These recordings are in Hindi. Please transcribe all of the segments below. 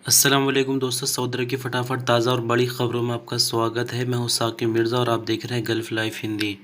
अस्सलाम वालेकुम दोस्तों, सऊदी अरब की फटाफट ताज़ा और बड़ी खबरों में आपका स्वागत है। मैं हूं साकिब मिर्ज़ा और आप देख रहे हैं गल्फ लाइफ हिंदी।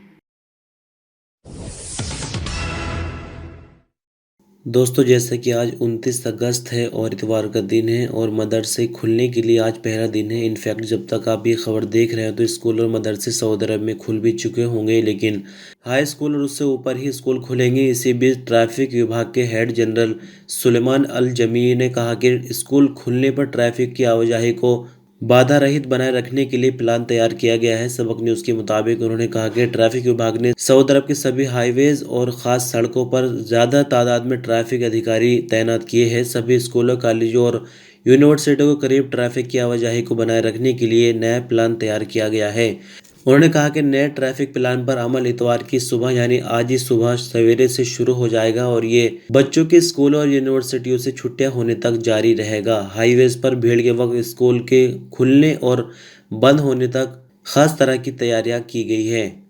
दोस्तों, जैसे कि आज 29 अगस्त है और इतवार का दिन है और मदरसे खुलने के लिए आज पहला दिन है। इनफैक्ट जब तक आप ये खबर देख रहे हैं तो स्कूल और मदरसे सऊदी अरब में खुल भी चुके होंगे, लेकिन हाई स्कूल और उससे ऊपर ही स्कूल खुलेंगे। इसी बीच ट्रैफिक विभाग के हेड जनरल सुलेमान अल जमी ने कहा कि स्कूल खुलने पर ट्रैफिक की आवाजाही को बाधा रहित बनाए रखने के लिए प्लान तैयार किया गया है। सबक न्यूज के मुताबिक उन्होंने कहा कि ट्रैफिक विभाग ने सऊदी अरब के सभी हाईवेज और खास सड़कों पर ज्यादा तादाद में ट्रैफिक अधिकारी तैनात किए हैं। सभी स्कूलों, कॉलेजों और यूनिवर्सिटियों के करीब ट्रैफिक की आवाजाही को बनाए रखने के लिए नया प्लान तैयार किया गया है। उन्होंने कहा कि नए ट्रैफिक प्लान पर अमल इतवार की सुबह यानी आज ही सुबह सवेरे से शुरू हो जाएगा और ये बच्चों के स्कूल और यूनिवर्सिटियों से छुट्टियां होने तक जारी रहेगा। हाईवेज पर भीड़ के वक्त स्कूल के खुलने और बंद होने तक खास तरह की तैयारियां की गई है।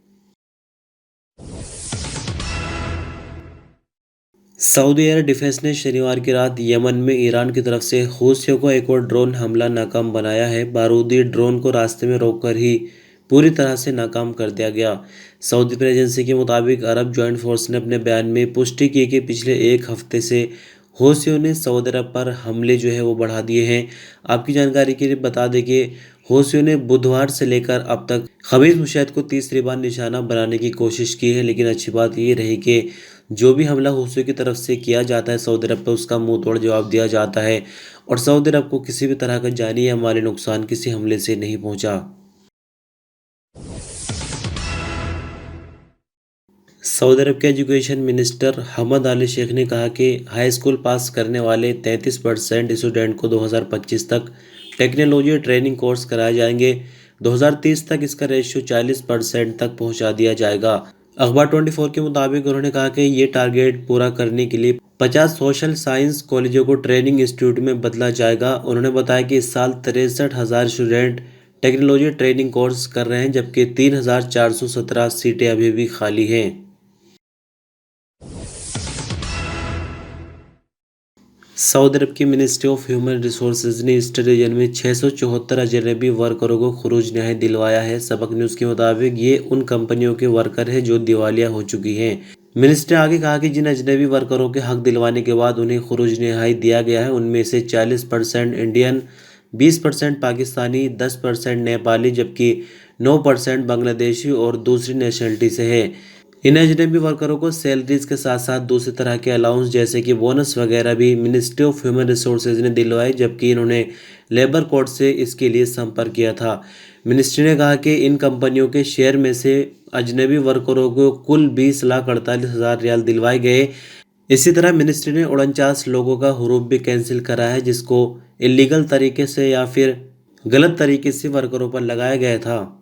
सऊदी एयर डिफेंस ने शनिवार की रात यमन में ईरान की तरफ से हूथियों को एक और ड्रोन हमला नाकाम बनाया है। बारूदी ड्रोन को रास्ते में रोककर ही पूरी तरह से नाकाम कर दिया गया। सऊदी प्रेस एजेंसी के मुताबिक अरब जॉइंट फोर्स ने अपने बयान में पुष्टि की कि पिछले एक हफ्ते से हूथियों ने सऊदी अरब पर हमले जो है वो बढ़ा दिए हैं। आपकी जानकारी के लिए बता दें कि हूथियों ने बुधवार से लेकर अब तक खबीज मुशैद को तीसरी बार निशाना बनाने की कोशिश की है, लेकिन अच्छी बात ये रही कि जो भी हमला हूथियों की तरफ से किया जाता है सऊदी अरब पर उसका मुंह तोड़ जवाब दिया जाता है और सऊदी अरब को किसी भी तरह का जानी या माली नुकसान किसी हमले से नहीं पहुंचा। सऊदी अरब के एजुकेशन मिनिस्टर हमद अली शेख ने कहा कि हाई स्कूल पास करने वाले 33% स्टूडेंट को 2025 तक टेक्नोलॉजी ट्रेनिंग कोर्स कराए जाएंगे। 2030 तक इसका रेशियो 40% तक पहुंचा दिया जाएगा। अखबार 24 के मुताबिक उन्होंने कहा कि ये टारगेट पूरा करने के लिए 50 सोशल साइंस कॉलेजों को ट्रेनिंग इंस्टीट्यूट में बदला जाएगा। उन्होंने बताया कि इस साल 63,000 स्टूडेंट टेक्नोलॉजी ट्रेनिंग कोर्स कर रहे हैं, जबकि 3,417 सीटें अभी भी खाली हैं। सऊदी अरब की मिनिस्ट्री ऑफ ह्यूमन रिसोर्सेज ने ईस्ट रीजन में 674 अजनबी वर्करों को खरूज न्याय दिलवाया है। सबक न्यूज़ के मुताबिक ये उन कंपनियों के वर्कर हैं जो दिवालिया हो चुकी हैं। मिनिस्ट्री ने आगे कहा कि जिन अजनबी वर्करों के हक दिलवाने के बाद उन्हें खरूज न्याय दिया गया है उनमें से 40% इंडियन, 20% पाकिस्तानी, 10% नेपाली, जबकि 9% बांग्लादेशी और दूसरी नेशनलिटी से है। इन अजनबी वर्करों को सैलरीज के साथ साथ दूसरी तरह के अलाउंस जैसे कि बोनस वगैरह भी मिनिस्ट्री ऑफ ह्यूमन रिसोर्सेज ने दिलवाए, जबकि इन्होंने लेबर कोर्ट से इसके लिए संपर्क किया था। मिनिस्ट्री ने कहा कि इन कंपनियों के शेयर में से अजनबी वर्करों को कुल 20,48,000 रियाल दिलवाए गए। इसी तरह मिनिस्ट्री ने 49 लोगों का हरूफ भी कैंसिल करा है जिसको इलीगल तरीके से या फिर गलत तरीके से वर्करों पर लगाया गया था।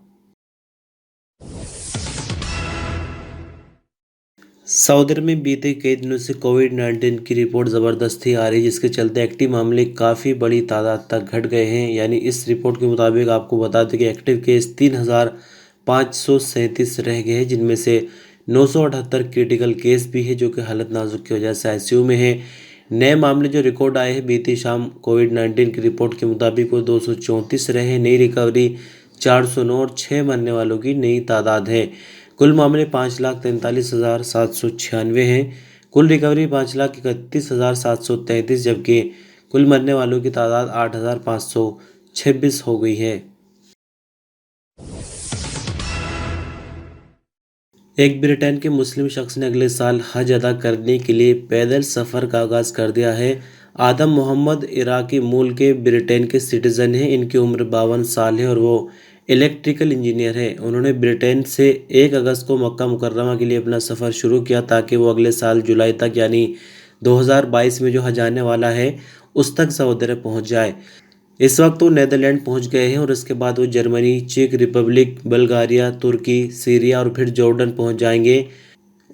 सऊदी अरब में बीते कई दिनों से कोविड-19 की रिपोर्ट ज़बरदस्ती आ रही है, जिसके चलते एक्टिव मामले काफ़ी बड़ी तादाद तक घट गए हैं। यानी इस रिपोर्ट के मुताबिक आपको बता दें कि एक्टिव केस 3,537 रह गए हैं, जिनमें से 978 क्रिटिकल केस भी है जो कि हालत नाजुक की वजह से आईसीयू में है। नए मामले जो रिकॉर्ड आए हैं बीती शाम कोविड-19 की रिपोर्ट के मुताबिक वो 234 रहे। नई रिकवरी 409 और 6 मरने वालों की नई तादाद है। कुल मामले 5,43,796 हैं। कुल रिकवरी 5,31,733, जबकि कुल मरने वालों की तादाद 8,526 हो गई है। एक ब्रिटेन के मुस्लिम शख्स ने अगले साल हज अदा करने के लिए पैदल सफ़र का आगाज़ कर दिया है। आदम मोहम्मद इराकी मूल के ब्रिटेन के सिटीज़न हैं। इनकी उम्र 52 साल है और वो इलेक्ट्रिकल इंजीनियर है। उन्होंने ब्रिटेन से 1 अगस्त को मक्का मुकर्रमा के लिए अपना सफ़र शुरू किया ताकि वो अगले साल जुलाई तक यानी 2022 में जो हज आने वाला है उस तक सऊदी अरब पहुँच जाए। इस वक्त वो नीदरलैंड पहुंच गए हैं और उसके बाद वो जर्मनी, चेक रिपब्लिक, बल्गारिया, तुर्की, सीरिया और फिर जॉर्डन पहुंच जाएंगे।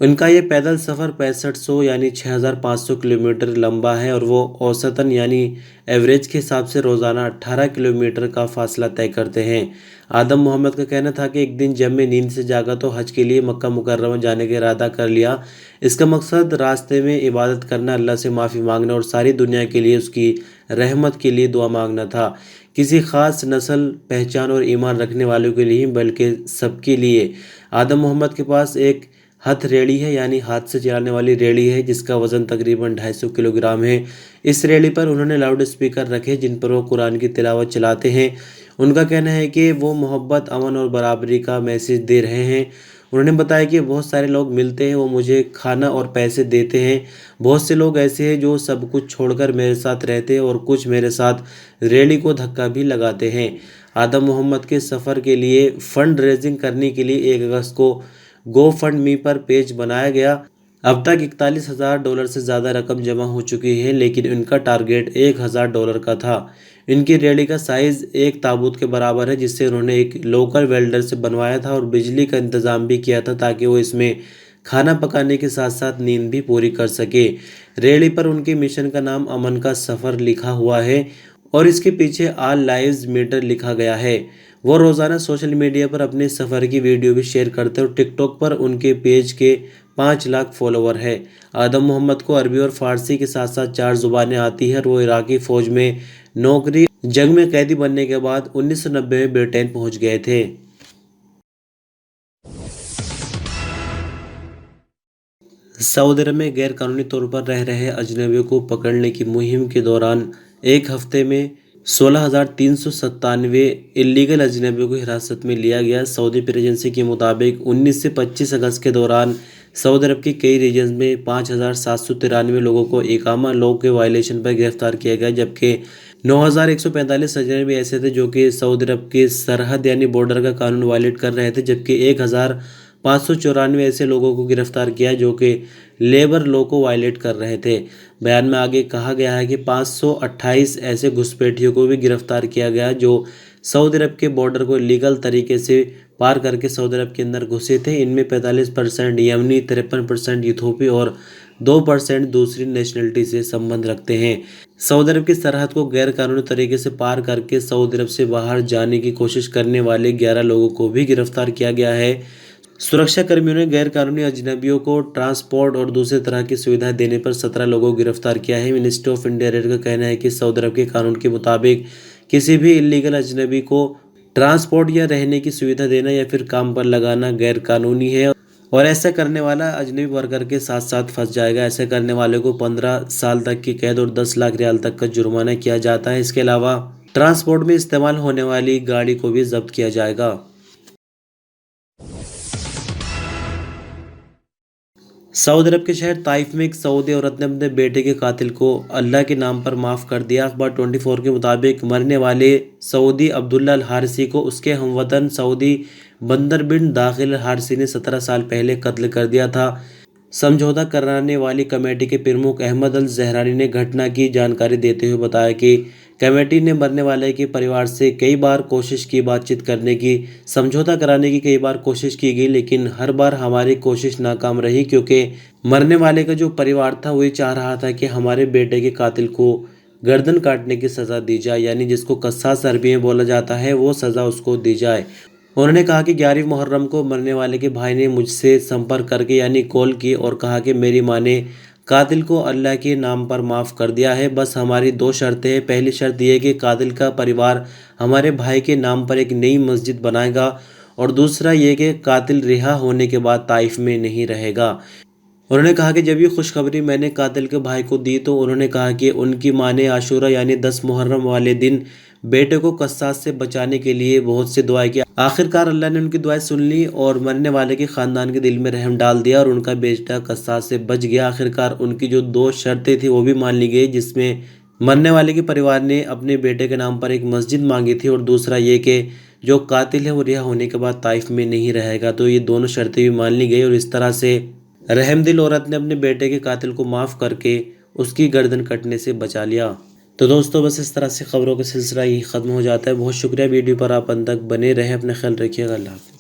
उनका ये पैदल सफ़र 6500 यानी 6500 किलोमीटर लंबा है और वो औसतन यानी एवरेज के हिसाब से रोज़ाना 18 किलोमीटर का फासला तय करते हैं। आदम मोहम्मद का कहना था कि एक दिन जब मैं नींद से जागा तो हज के लिए मक्का मुकर्रमा जाने का इरादा कर लिया। इसका मकसद रास्ते में इबादत करना, अल्लाह से माफ़ी मांगना और सारी दुनिया के लिए उसकी रहमत के लिए दुआ मांगना था। किसी ख़ास नस्ल, पहचान और ईमान रखने वालों के लिए बल्कि सबके लिए। आदम मोहम्मद के पास एक हथ रेड़ी है, यानी हाथ से चलाने वाली रेड़ी है, जिसका वज़न तकरीबन 250 किलोग्राम है। इस रेड़ी पर उन्होंने लाउड स्पीकर रखे जिन पर वो कुरान की तिलावत चलाते हैं। उनका कहना है कि वो मोहब्बत, अमन और बराबरी का मैसेज दे रहे हैं। उन्होंने बताया कि बहुत सारे लोग मिलते हैं, वो मुझे खाना और पैसे देते हैं। बहुत से लोग ऐसे हैं जो सब कुछ छोड़कर मेरे साथ रहते हैं और कुछ मेरे साथ रेड़ी को धक्का भी लगाते हैं। आदम मोहम्मद के सफ़र के लिए फ़ंड रेजिंग करने के लिए 1 अगस्त को गो फंड मी पर पेज बनाया गया। अब तक $41,000 से ज़्यादा रकम जमा हो चुकी है, लेकिन इनका टारगेट $1,000 का था। इनकी रेडी का साइज़ एक ताबूत के बराबर है, जिससे उन्होंने एक लोकल वेल्डर से बनवाया था और बिजली का इंतज़ाम भी किया था ताकि वो इसमें खाना पकाने के साथ साथ नींद भी पूरी कर सके। रेडी पर उनके मिशन का नाम अमन का सफ़र लिखा हुआ है और इसके पीछे ऑल लाइव्स मैटर लिखा गया है। वो रोज़ाना सोशल मीडिया पर अपने सफ़र की वीडियो भी शेयर करते हैं और टिकटॉक पर उनके पेज के 5 लाख फॉलोवर है। आदम मोहम्मद को अरबी और फ़ारसी के साथ साथ 4 ज़ुबानें आती हैं और वो इराकी फ़ौज में नौकरी, जंग में कैदी बनने के बाद 1990 में ब्रिटेन पहुंच गए थे। सऊदी अरब में गैर कानूनी तौर पर रह रहे अजनबियों को पकड़ने की मुहिम के दौरान एक हफ्ते में 16,397 इलीगल अजनबियों को हिरासत में लिया गया। सऊदी प्रेस एजेंसी के मुताबिक 19 से 25 अगस्त के दौरान सऊदी अरब के कई रीजन्स में 5,793 लोगों को इकामा लॉ के वायलेशन पर गिरफ्तार किया गया, जबकि 9,145 अजनबी ऐसे थे जो कि सऊदी अरब के सरहद यानी बॉर्डर का कानून वायलेट कर रहे थे, जबकि 1,594 ऐसे लोगों को गिरफ्तार किया जो कि लेबर लॉ को वायलेट कर रहे थे। बयान में आगे कहा गया है कि 528 ऐसे घुसपैठियों को भी गिरफ्तार किया गया जो सऊदी अरब के बॉर्डर को लीगल तरीके से पार करके सऊदी अरब के अंदर घुसे थे। इनमें 45% यमनी, 53% इथोपी और 2% दूसरी नेशनलिटी से संबंध रखते हैं। सऊदी अरब की सरहद को गैर कानूनी तरीके से पार करके सऊदी अरब से बाहर जाने की कोशिश करने वाले 11 लोगों को भी गिरफ्तार किया गया है। सुरक्षा कर्मियों ने गैर कानूनी अजनबियों को ट्रांसपोर्ट और दूसरे तरह की सुविधा देने पर 17 लोगों को गिरफ्तार किया है। मिनिस्ट्री ऑफ इंटीरियर का कहना है कि सऊदी अरब के कानून के मुताबिक किसी भी इलीगल अजनबी को ट्रांसपोर्ट या रहने की सुविधा देना या फिर काम पर लगाना गैर कानूनी है और ऐसा करने वाला अजनबी वर्कर के साथ साथ फंस जाएगा। ऐसे करने वाले को 15 साल तक की कैद और 10 लाख रियाल तक का जुर्माना किया जाता है। इसके अलावा ट्रांसपोर्ट में इस्तेमाल होने वाली गाड़ी को भी जब्त किया जाएगा। सऊदी अरब के शहर ताइफ में एक सऊदी औरत ने अपने बेटे के कातिल को अल्लाह के नाम पर माफ़ कर दिया। अखबार 24 के मुताबिक मरने वाले सऊदी अब्दुल्ला अल हारिसी को उसके हमवतन सऊदी बंदर बिन दाखिल अल हारिसी ने 17 साल पहले कत्ल कर दिया था। समझौता कराने वाली कमेटी के प्रमुख अहमद अल जहरानी ने घटना की जानकारी देते हुए बताया कि कमेटी ने मरने वाले के परिवार से कई बार कोशिश की बातचीत करने की, समझौता कराने की कई बार कोशिश की गई, लेकिन हर बार हमारी कोशिश नाकाम रही क्योंकि मरने वाले का जो परिवार था वही चाह रहा था कि हमारे बेटे के कातिल को गर्दन काटने की सज़ा दी जाए, यानी जिसको कसास अरबी में बोला जाता है, वो सज़ा उसको दी जाए। उन्होंने कहा कि 11 मुहर्रम को मरने वाले के भाई ने मुझसे संपर्क करके यानी कॉल की और कहा कि मेरी माँ ने कातिल को अल्लाह के नाम पर माफ़ कर दिया है। बस हमारी 2 शर्तें हैं। पहली शर्त यह है कि कातिल का परिवार हमारे भाई के नाम पर एक नई मस्जिद बनाएगा और दूसरा ये कि कातिल रिहा होने के बाद ताइफ में नहीं रहेगा। उन्होंने कहा कि जब ये खुशखबरी मैंने कातिल के भाई को दी तो उन्होंने कहा कि उनकी माँ ने आशूरा यानी 10 मुहर्रम वाले दिन बेटे को कसास से बचाने के लिए बहुत सी दुआएं की। आखिरकार अल्लाह ने उनकी दुआएं सुन ली और मरने वाले के ख़ानदान के दिल में रहम डाल दिया और उनका बेटा कसास से बच गया। आखिरकार उनकी जो 2 शर्तें थी वो भी मान ली गई, जिसमें मरने वाले के परिवार ने अपने बेटे के नाम पर एक मस्जिद मांगी थी और दूसरा ये कि जो कातिल है वो रिहा होने के बाद ताइफ में नहीं रहेगा। तो ये दोनों शर्तें भी मान ली गई और इस तरह से रहमदिल औरत ने अपने बेटे के कातिल को माफ़ करके उसकी गर्दन कटने से बचा लिया। तो दोस्तों बस इस तरह से खबरों का सिलसिला यही ख़त्म हो जाता है। बहुत शुक्रिया, वीडियो पर आप अंत तक बने रहें। अपना ख्याल रखिएगा। अल्लाह हाफ़िज़।